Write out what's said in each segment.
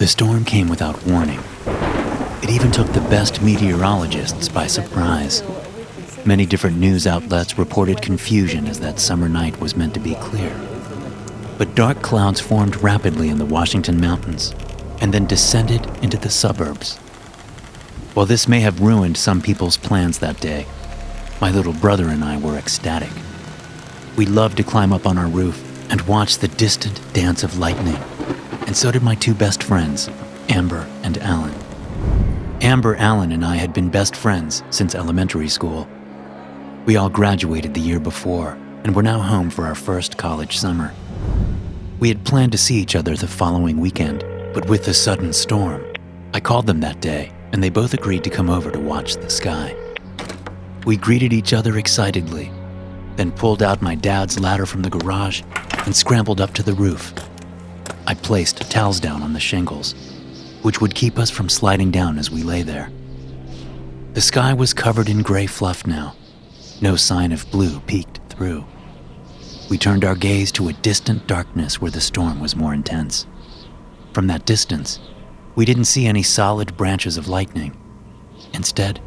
The storm came without warning. It even took the best meteorologists by surprise. Many different news outlets reported confusion as that summer night was meant to be clear. But dark clouds formed rapidly in the Washington mountains and then descended into the suburbs. While this may have ruined some people's plans that day, my little brother and I were ecstatic. We loved to climb up on our roof and watch the distant dance of lightning, and so did my two best friends, Amber and Alan. Amber, Alan, and I had been best friends since elementary school. We all graduated the year before and were now home for our first college summer. We had planned to see each other the following weekend, but with the sudden storm, I called them that day and they both agreed to come over to watch the sky. We greeted each other excitedly, then pulled out my dad's ladder from the garage and scrambled up to the roof. I placed towels down on the shingles, which would keep us from sliding down as we lay there. The sky was covered in gray fluff now. No sign of blue peeked through. We turned our gaze to a distant darkness where the storm was more intense. From that distance, we didn't see any solid branches of lightning. Instead,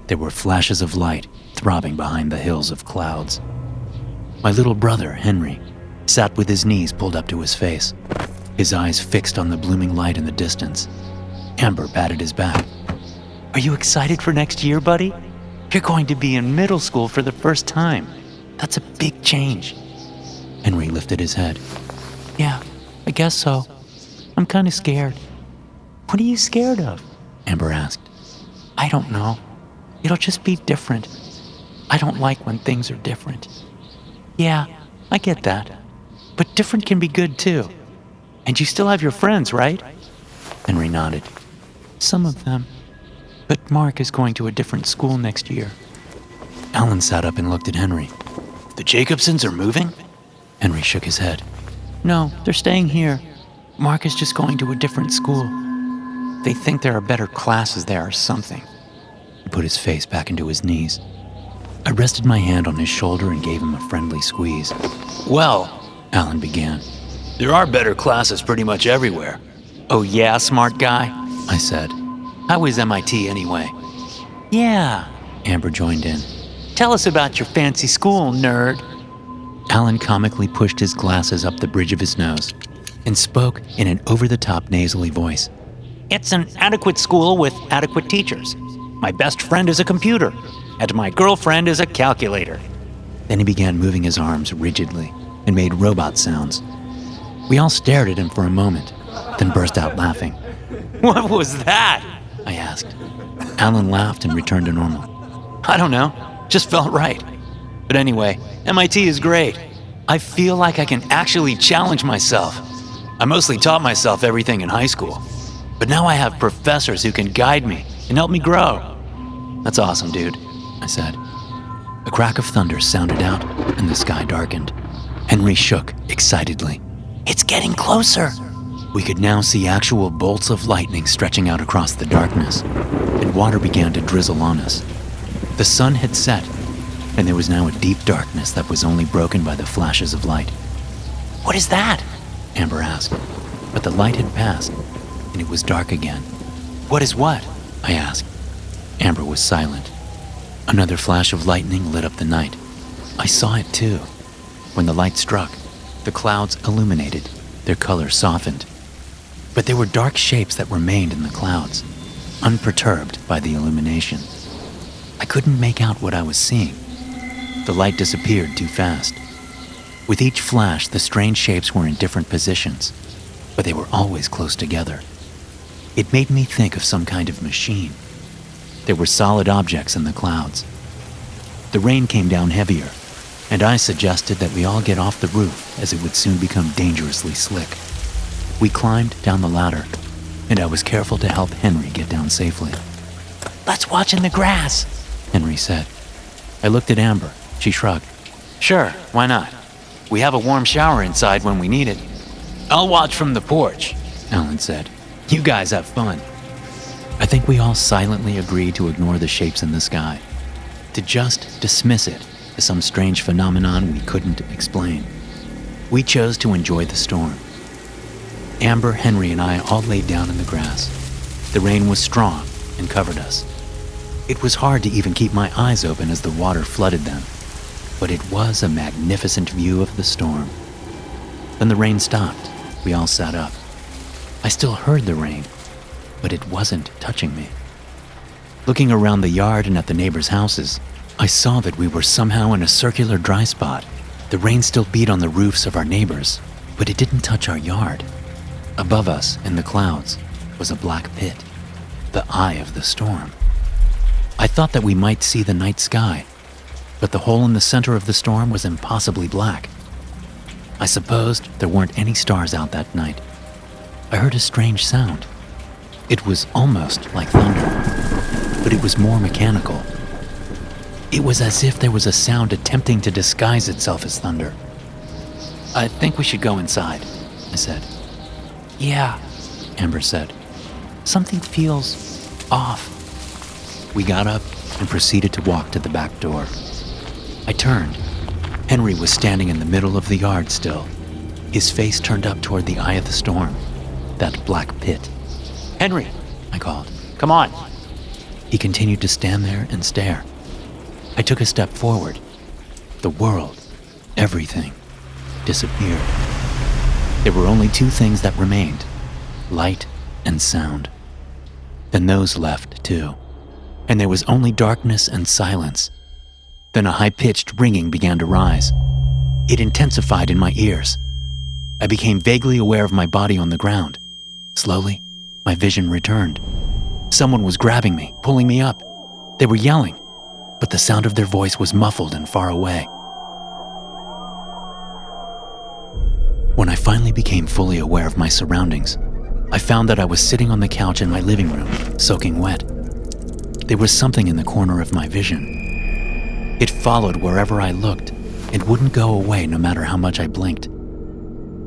there were flashes of light throbbing behind the hills of clouds. My little brother, Henry, sat with his knees pulled up to his face, his eyes fixed on the blooming light in the distance. Amber patted his back. "Are you excited for next year, buddy? You're going to be in middle school for the first time. That's a big change." Henry lifted his head. "Yeah, I guess so. I'm kind of scared." "What are you scared of?" Amber asked. "I don't know. It'll just be different. I don't like when things are different." "Yeah, I get that. But different can be good too. And you still have your friends, right?" Henry nodded. "Some of them. But Mark is going to a different school next year." Alan sat up and looked at Henry. "The Jacobsons are moving?" Henry shook his head. "No, they're staying here. Mark is just going to a different school. They think there are better classes there or something." He put his face back into his knees. I rested my hand on his shoulder and gave him a friendly squeeze. "Well," Alan began, "there are better classes pretty much everywhere." "Oh yeah, smart guy?" I said. "How is MIT anyway?" "Yeah," Amber joined in. "Tell us about your fancy school, nerd." Alan comically pushed his glasses up the bridge of his nose and spoke in an over-the-top nasally voice. "It's an adequate school with adequate teachers. My best friend is a computer, and my girlfriend is a calculator." Then he began moving his arms rigidly and made robot sounds. We all stared at him for a moment, then burst out laughing. "What was that?" I asked. Alan laughed and returned to normal. "I don't know, just felt right. But anyway, MIT is great. I feel like I can actually challenge myself. I mostly taught myself everything in high school, but now I have professors who can guide me and help me grow." "That's awesome, dude," I said. A crack of thunder sounded out and the sky darkened. Henry shook excitedly. "It's getting closer." We could now see actual bolts of lightning stretching out across the darkness, and water began to drizzle on us. The sun had set, and there was now a deep darkness that was only broken by the flashes of light. "What is that?" Amber asked, but the light had passed, and it was dark again. "What is what?" I asked. Amber was silent. Another flash of lightning lit up the night. I saw it too. When the light struck, the clouds illuminated, their color softened. But there were dark shapes that remained in the clouds, unperturbed by the illumination. I couldn't make out what I was seeing. The light disappeared too fast. With each flash, the strange shapes were in different positions, but they were always close together. It made me think of some kind of machine. There were solid objects in the clouds. The rain came down heavier, and I suggested that we all get off the roof as it would soon become dangerously slick. We climbed down the ladder, and I was careful to help Henry get down safely. "Let's watch in the grass," Henry said. I looked at Amber. She shrugged. "Sure, why not? We have a warm shower inside when we need it." "I'll watch from the porch," Alan said. "You guys have fun." I think we all silently agreed to ignore the shapes in the sky, to just dismiss it as some strange phenomenon we couldn't explain. We chose to enjoy the storm. Amber, Henry, and I all laid down in the grass. The rain was strong and covered us. It was hard to even keep my eyes open as the water flooded them, but it was a magnificent view of the storm. Then the rain stopped. We all sat up. I still heard the rain, but it wasn't touching me. Looking around the yard and at the neighbors' houses, I saw that we were somehow in a circular dry spot. The rain still beat on the roofs of our neighbors, but it didn't touch our yard. Above us, in the clouds, was a black pit, the eye of the storm. I thought that we might see the night sky, but the hole in the center of the storm was impossibly black. I supposed there weren't any stars out that night. I heard a strange sound. It was almost like thunder, but it was more mechanical. It was as if there was a sound attempting to disguise itself as thunder. "I think we should go inside," I said. "Yeah," Amber said. "Something feels off." We got up and proceeded to walk to the back door. I turned. Henry was standing in the middle of the yard still, his face turned up toward the eye of the storm, that black pit. "Henry," I called, "come on." He continued to stand there and stare. I took a step forward. The world, everything, disappeared. There were only two things that remained, light and sound. Then those left too, and there was only darkness and silence. Then a high-pitched ringing began to rise. It intensified in my ears. I became vaguely aware of my body on the ground. Slowly, my vision returned. Someone was grabbing me, pulling me up. They were yelling, but the sound of their voice was muffled and far away. When I finally became fully aware of my surroundings, I found that I was sitting on the couch in my living room, soaking wet. There was something in the corner of my vision. It followed wherever I looked. It wouldn't go away no matter how much I blinked.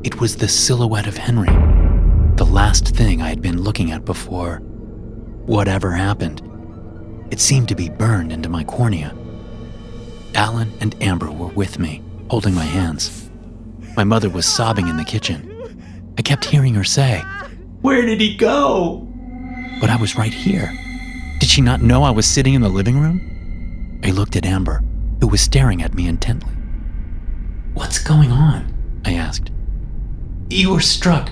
It was the silhouette of Henry, the last thing I had been looking at before whatever happened. It seemed to be burned into my cornea. Alan and Amber were with me, holding my hands. My mother was sobbing in the kitchen. I kept hearing her say, "Where did he go?" But I was right here. Did she not know I was sitting in the living room? I looked at Amber, who was staring at me intently. "What's going on?" I asked. "You were struck,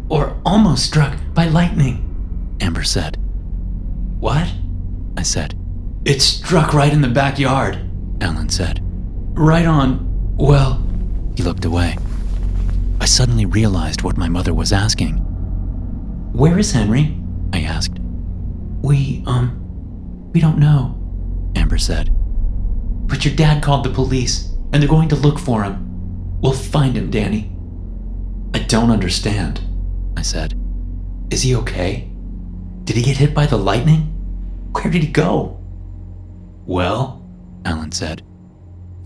or almost struck, by lightning," Amber said. "What?" I said. "It struck right in the backyard," Alan said. "Right on, well..." He looked away. I suddenly realized what my mother was asking. "Where is Henry?" I asked. We don't know," Amber said. "But your dad called the police, and they're going to look for him. We'll find him, Danny." "I don't understand," I said. "Is he okay? Did he get hit by the lightning? Where did he go?" "Well," Alan said,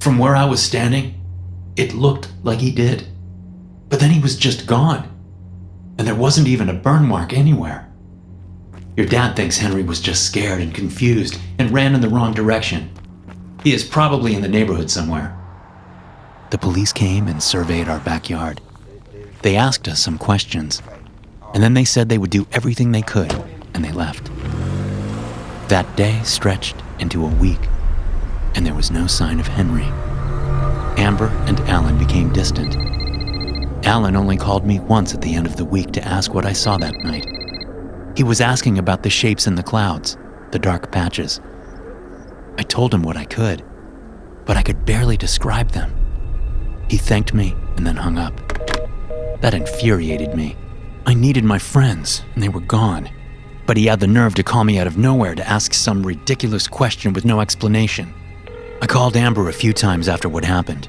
"from where I was standing, it looked like he did. But then he was just gone, and there wasn't even a burn mark anywhere. Your dad thinks Henry was just scared and confused and ran in the wrong direction. He is probably in the neighborhood somewhere." The police came and surveyed our backyard. They asked us some questions, and then they said they would do everything they could, and they left. That day stretched into a week, and there was no sign of Henry. Amber and Alan became distant. Alan only called me once at the end of the week to ask what I saw that night. He was asking about the shapes in the clouds, the dark patches. I told him what I could, but I could barely describe them. He thanked me and then hung up. That infuriated me. I needed my friends, and they were gone. But he had the nerve to call me out of nowhere to ask some ridiculous question with no explanation. I called Amber a few times after what happened.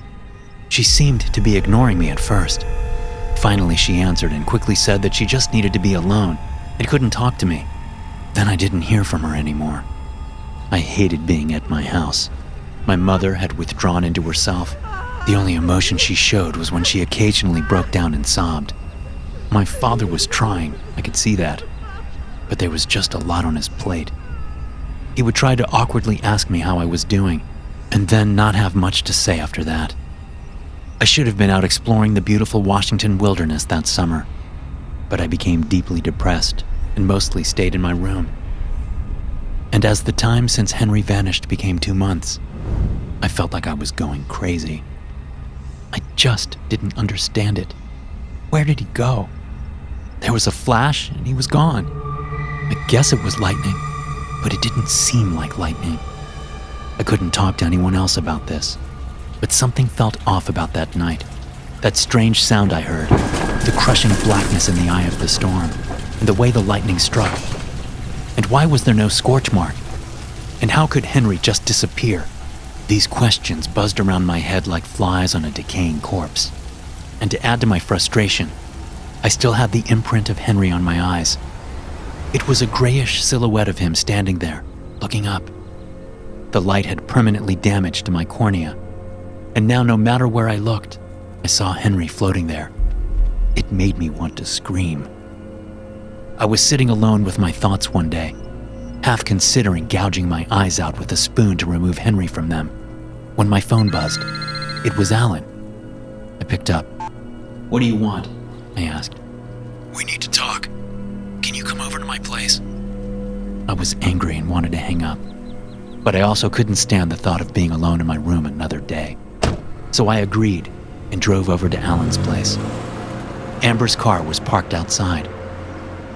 She seemed to be ignoring me at first. Finally, she answered and quickly said that she just needed to be alone and couldn't talk to me. Then I didn't hear from her anymore. I hated being at my house. My mother had withdrawn into herself. The only emotion she showed was when she occasionally broke down and sobbed. My father was trying, I could see that, but there was just a lot on his plate. He would try to awkwardly ask me how I was doing, and then not have much to say after that. I should have been out exploring the beautiful Washington wilderness that summer. but I became deeply depressed and mostly stayed in my room. And as the time since Henry vanished became 2 months, I felt like I was going crazy. I just didn't understand it. Where did he go? There was a flash and he was gone. I guess it was lightning, but it didn't seem like lightning. I couldn't talk to anyone else about this, but something felt off about that night. That strange sound I heard, the crushing blackness in the eye of the storm, and the way the lightning struck. And why was there no scorch mark? And how could Henry just disappear? These questions buzzed around my head like flies on a decaying corpse. And to add to my frustration, I still had the imprint of Henry on my eyes. It was a grayish silhouette of him standing there, looking up. The light had permanently damaged my cornea, and now no matter where I looked, I saw Henry floating there. It made me want to scream. I was sitting alone with my thoughts one day, half considering gouging my eyes out with a spoon to remove Henry from them, when my phone buzzed. It was Alan. I picked up. "What do you want?" I asked. "We need to talk. Can you come over to my place?" I was angry and wanted to hang up, but I also couldn't stand the thought of being alone in my room another day. So I agreed and drove over to Alan's place. Amber's car was parked outside.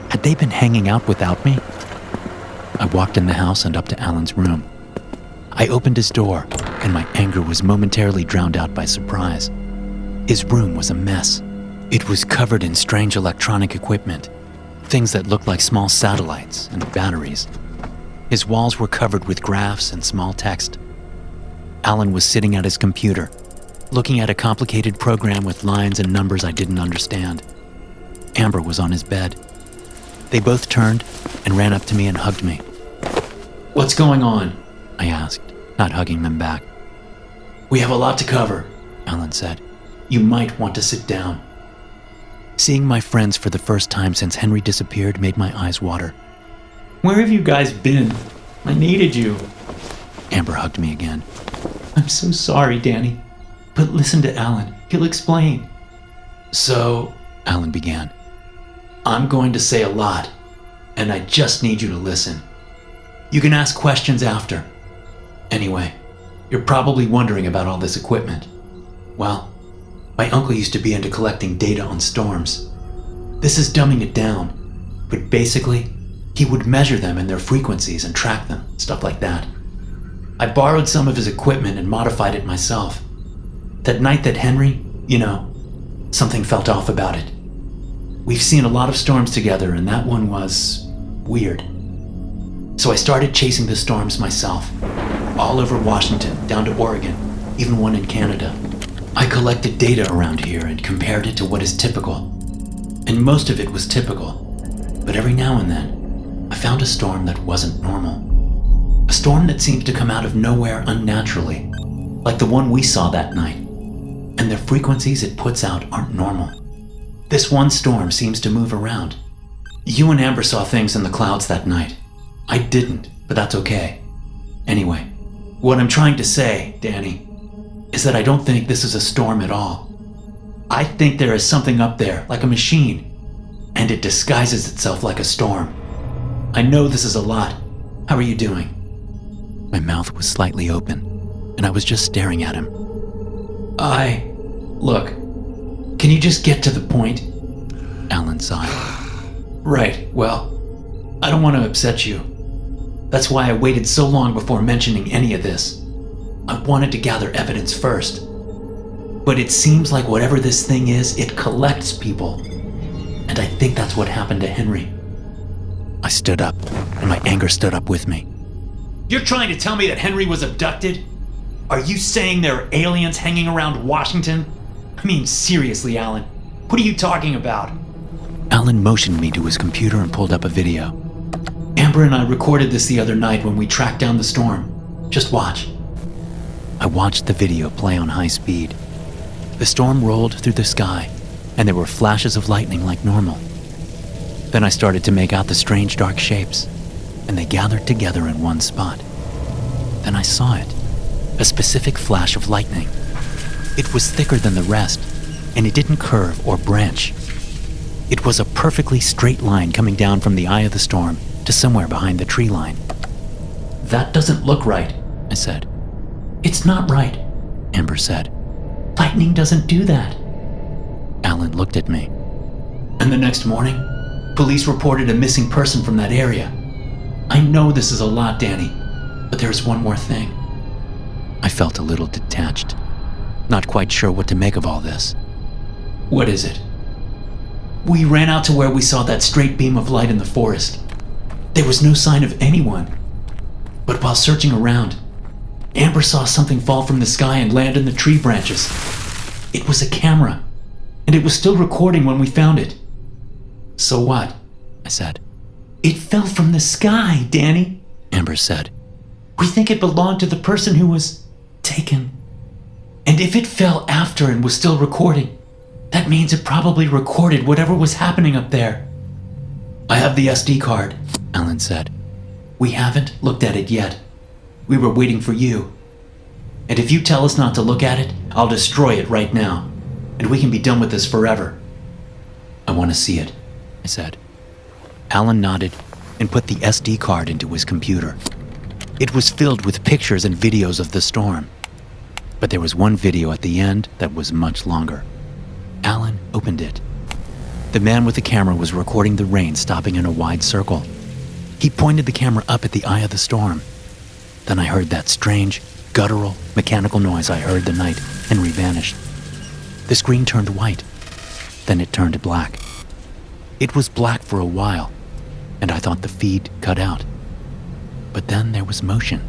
Had they been hanging out without me? I walked in the house and up to Alan's room. I opened his door, and my anger was momentarily drowned out by surprise. His room was a mess. It was covered in strange electronic equipment, things that looked like small satellites and batteries. His walls were covered with graphs and small text. Alan was sitting at his computer, looking at a complicated program with lines and numbers I didn't understand. Amber was on his bed. They both turned and ran up to me and hugged me. "What's going on?" I asked, not hugging them back. "We have a lot to cover," Alan said. "You might want to sit down." Seeing my friends for the first time since Henry disappeared made my eyes water. "Where have you guys been? I needed you." Amber hugged me again. "I'm so sorry, Danny. But listen to Alan. He'll explain." "So," Alan began, "I'm going to say a lot, and I just need you to listen. You can ask questions after. Anyway, you're probably wondering about all this equipment. Well, my uncle used to be into collecting data on storms. This is dumbing it down, but basically, he would measure them and their frequencies and track them, stuff like that. I borrowed some of his equipment and modified it myself. That night that Henry, something felt off about it. We've seen a lot of storms together, and that one was weird. So I started chasing the storms myself, all over Washington, down to Oregon, even one in Canada. I collected data around here and compared it to what is typical. And most of it was typical. But every now and then, I found a storm that wasn't normal. A storm that seems to come out of nowhere unnaturally, like the one we saw that night. And the frequencies it puts out aren't normal. This one storm seems to move around. You and Amber saw things in the clouds that night. I didn't, but that's okay. Anyway, what I'm trying to say, Danny, is that I don't think this is a storm at all. I think there is something up there, like a machine, and it disguises itself like a storm. I know this is a lot. How are you doing?" My mouth was slightly open, and I was just staring at him. Look, can you just get to the point?" Alan sighed. "Right, well, I don't want to upset you. That's why I waited so long before mentioning any of this. I wanted to gather evidence first. But it seems like whatever this thing is, it collects people. And I think that's what happened to Henry." I stood up, and my anger stood up with me. "You're trying to tell me that Henry was abducted? Are you saying there are aliens hanging around Washington? I mean, seriously, Alan, what are you talking about?" Alan motioned me to his computer and pulled up a video. "Amber and I recorded this the other night when we tracked down the storm. Just watch." I watched the video play on high speed. The storm rolled through the sky, and there were flashes of lightning like normal. Then I started to make out the strange dark shapes, and they gathered together in one spot. Then I saw it, a specific flash of lightning. It was thicker than the rest, and it didn't curve or branch. It was a perfectly straight line coming down from the eye of the storm to somewhere behind the tree line. "That doesn't look right," I said. "It's not right," Amber said. "Lightning doesn't do that." Alan looked at me. "And the next morning, police reported a missing person from that area. I know this is a lot, Danny, but there's one more thing." I felt a little detached, not quite sure what to make of all this. "What is it?" "We ran out to where we saw that straight beam of light in the forest. There was no sign of anyone. But while searching around, Amber saw something fall from the sky and land in the tree branches. It was a camera, and it was still recording when we found it." "So what?" I said. "It fell from the sky, Danny," Amber said. "We think it belonged to the person who was taken. And if it fell after and was still recording, that means it probably recorded whatever was happening up there." "I have the SD card," Alan said. "We haven't looked at it yet. We were waiting for you. And if you tell us not to look at it, I'll destroy it right now, and we can be done with this forever." "I want to see it," I said. Alan nodded and put the SD card into his computer. It was filled with pictures and videos of the storm. But there was one video at the end that was much longer. Alan opened it. The man with the camera was recording the rain stopping in a wide circle. He pointed the camera up at the eye of the storm. Then I heard that strange, guttural, mechanical noise I heard the night Henry vanished. The screen turned white. Then it turned black. It was black for a while, and I thought the feed cut out. But then there was motion.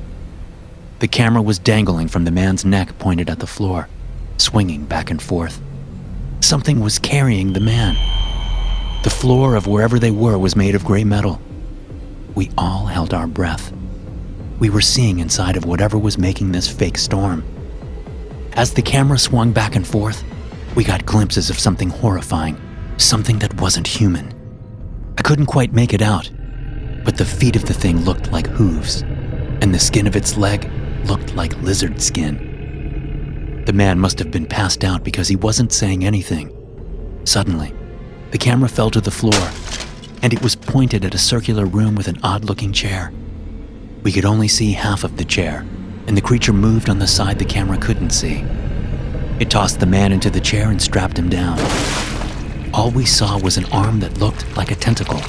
The camera was dangling from the man's neck pointed at the floor, swinging back and forth. Something was carrying the man. The floor of wherever they were was made of gray metal. We all held our breath. We were seeing inside of whatever was making this fake storm. As the camera swung back and forth, we got glimpses of something horrifying, something that wasn't human. I couldn't quite make it out, but the feet of the thing looked like hooves, and the skin of its leg looked like lizard skin. The man must have been passed out because he wasn't saying anything. Suddenly, the camera fell to the floor, and it was pointed at a circular room with an odd-looking chair. We could only see half of the chair, and the creature moved on the side the camera couldn't see. It tossed the man into the chair and strapped him down. All we saw was an arm that looked like a tentacle.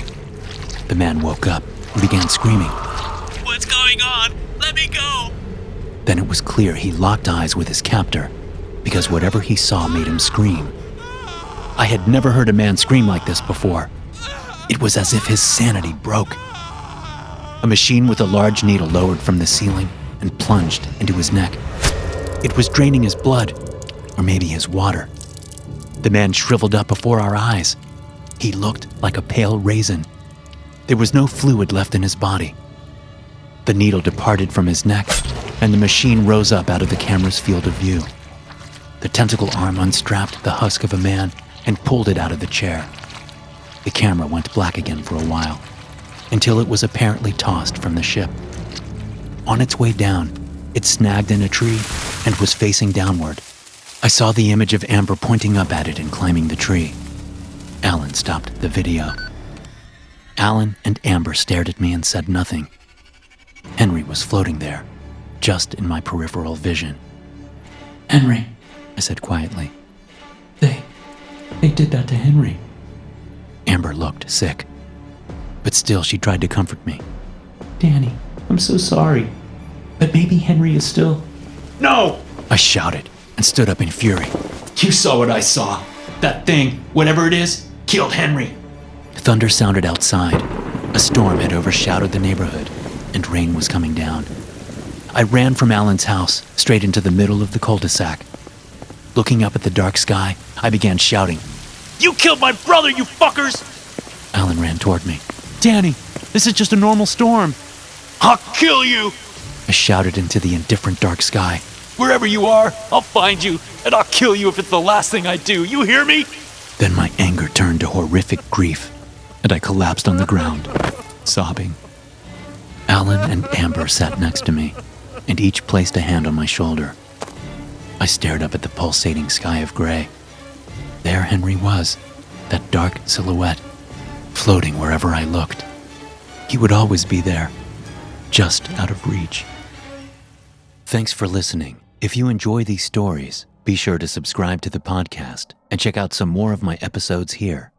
The man woke up and began screaming. "What's going on? Let me go!" Then it was clear he locked eyes with his captor, because whatever he saw made him scream. I had never heard a man scream like this before. It was as if his sanity broke. A machine with a large needle lowered from the ceiling and plunged into his neck. It was draining his blood, or maybe his water. The man shriveled up before our eyes. He looked like a pale raisin. There was no fluid left in his body. The needle departed from his neck, and the machine rose up out of the camera's field of view. The tentacle arm unstrapped the husk of a man and pulled it out of the chair. The camera went black again for a while, until it was apparently tossed from the ship. On its way down, it snagged in a tree and was facing downward. I saw the image of Amber pointing up at it and climbing the tree. Alan stopped the video. Alan and Amber stared at me and said nothing. Henry was floating there, just in my peripheral vision. "Henry," I said quietly. They did that to Henry." Amber looked sick, but still she tried to comfort me. "Danny, I'm so sorry, but maybe Henry is still—" "No!" I shouted and stood up in fury. "You saw what I saw. That thing, whatever it is, killed Henry." Thunder sounded outside. A storm had overshadowed the neighborhood, and rain was coming down. I ran from Alan's house, straight into the middle of the cul-de-sac. Looking up at the dark sky, I began shouting, "You killed my brother, you fuckers!" Alan ran toward me. "Danny, this is just a normal storm." "I'll kill you!" I shouted into the indifferent dark sky. "Wherever you are, I'll find you, and I'll kill you if it's the last thing I do. You hear me?" Then my anger turned to horrific grief, and I collapsed on the ground, sobbing. Alan and Amber sat next to me, and each placed a hand on my shoulder. I stared up at the pulsating sky of gray. There Henry was, that dark silhouette, floating wherever I looked. He would always be there, just out of reach. Thanks for listening. If you enjoy these stories, be sure to subscribe to the podcast and check out some more of my episodes here.